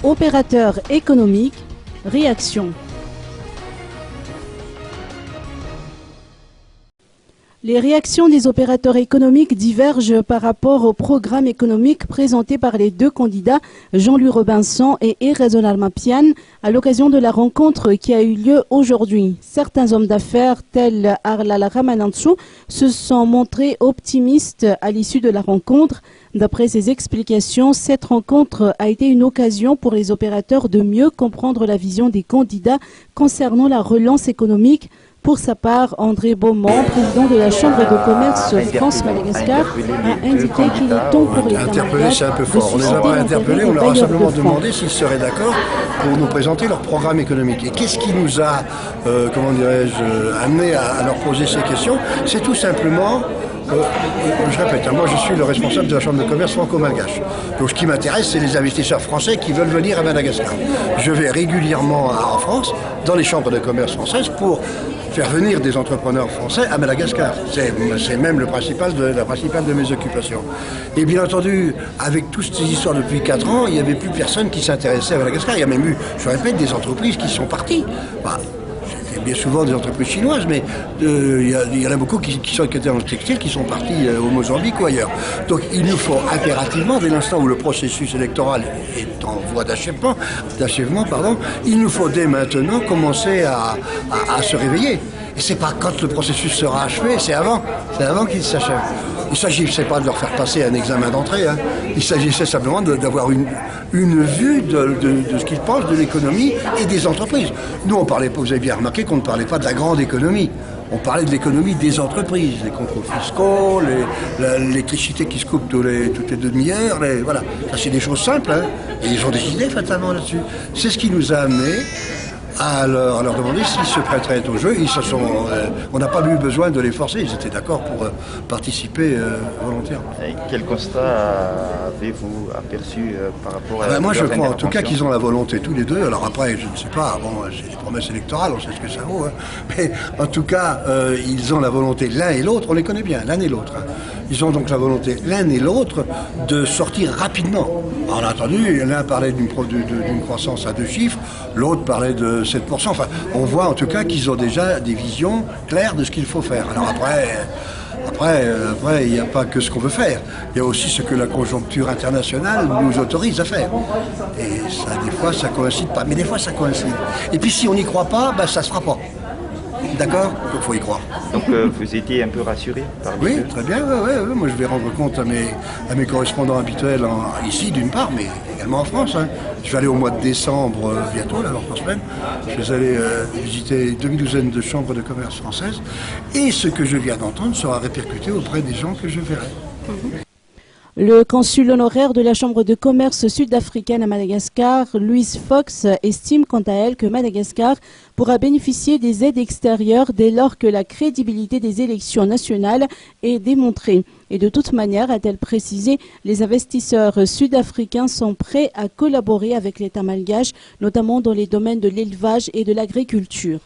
Opérateurs économiques, réaction. Les réactions des opérateurs économiques divergent par rapport au programme économique présenté par les deux candidats, Jean-Louis Robinson et Erezon Almapian, à l'occasion de la rencontre qui a eu lieu aujourd'hui. Certains hommes d'affaires, tels Arlal Ramanantsou, se sont montrés optimistes à l'issue de la rencontre. D'après ses explications, cette rencontre a été une occasion pour les opérateurs de mieux comprendre la vision des candidats concernant la relance économique. Pour sa part, André Beaumont, président de la Chambre de commerce France-Madagascar, a indiqué qu'il est temps pour les Interpeller, c'est un peu fort. On ne les a pas interpellés, on leur a simplement demandé s'ils seraient d'accord pour nous présenter leur programme économique. Et qu'est-ce qui nous a, amené à leur poser ces questions? C'est tout simplement... je répète, moi je suis le responsable de la Chambre de commerce franco-malgache. Donc ce qui m'intéresse, c'est les investisseurs français qui veulent venir à Madagascar. Je vais régulièrement en France, dans les chambres de commerce françaises, pour faire venir des entrepreneurs français à Madagascar. C'est même la principale de mes occupations. Et bien entendu, avec toutes ces histoires depuis 4 ans, il n'y avait plus personne qui s'intéressait à Madagascar. Il y a même eu, je répète, des entreprises qui sont parties. Bien souvent des entreprises chinoises, mais il y en a beaucoup qui étaient dans le textile, qui sont partis au Mozambique ou ailleurs. Donc il nous faut impérativement, dès l'instant où le processus électoral est en voie d'achèvement, il nous faut dès maintenant commencer à se réveiller. Et c'est pas quand le processus sera achevé, c'est avant qu'il s'achève. Il ne s'agissait pas de leur faire passer un examen d'entrée, hein. Il s'agissait simplement d'avoir une vue de ce qu'ils pensent de l'économie et des entreprises. Nous, on parlait pas, vous avez bien remarqué qu'on ne parlait pas de la grande économie. On parlait de l'économie des entreprises, les contrôles fiscaux, l'électricité qui se coupe toutes les demi-heures, voilà. Ça, c'est des choses simples, hein. Et ils ont des idées fatalement là-dessus. C'est ce qui nous a amenés à leur demander s'ils se prêteraient au jeu. On n'a pas eu besoin de les forcer, ils étaient d'accord pour participer volontairement. Et quel constat avez-vous aperçu par rapport à moi je crois en tout cas qu'ils ont la volonté tous les deux. Alors après, je ne sais pas, c'est des promesses électorales, on sait ce que ça vaut, hein. Mais en tout cas, ils ont la volonté l'un et l'autre, on les connaît bien, l'un et l'autre, hein. Ils ont donc la volonté l'un et l'autre de sortir rapidement. Alors, on a entendu, l'un parlait d'une croissance à 2 chiffres, l'autre parlait de 7%. Enfin, on voit en tout cas qu'ils ont déjà des visions claires de ce qu'il faut faire. Alors après, il n'y a pas que ce qu'on veut faire. Il y a aussi ce que la conjoncture internationale nous autorise à faire. Et ça, des fois, ça coïncide pas. Mais des fois, ça coïncide. Et puis, si on n'y croit pas, ça ne se fera pas. D'accord? Donc, il faut y croire. Donc, vous étiez un peu rassuré par les deux? Très bien. Ouais. Moi, je vais rendre compte à mes correspondants habituels ici, d'une part, mais également en France, hein. Je vais aller au mois de décembre, bientôt, là, dans 3 semaines. Je vais aller visiter une demi-douzaine de chambres de commerce françaises. Et ce que je viens d'entendre sera répercuté auprès des gens que je verrai. Le consul honoraire de la Chambre de commerce sud-africaine à Madagascar, Louise Fox, estime quant à elle que Madagascar pourra bénéficier des aides extérieures dès lors que la crédibilité des élections nationales est démontrée. Et de toute manière, a-t-elle précisé, les investisseurs sud-africains sont prêts à collaborer avec l'État malgache, notamment dans les domaines de l'élevage et de l'agriculture.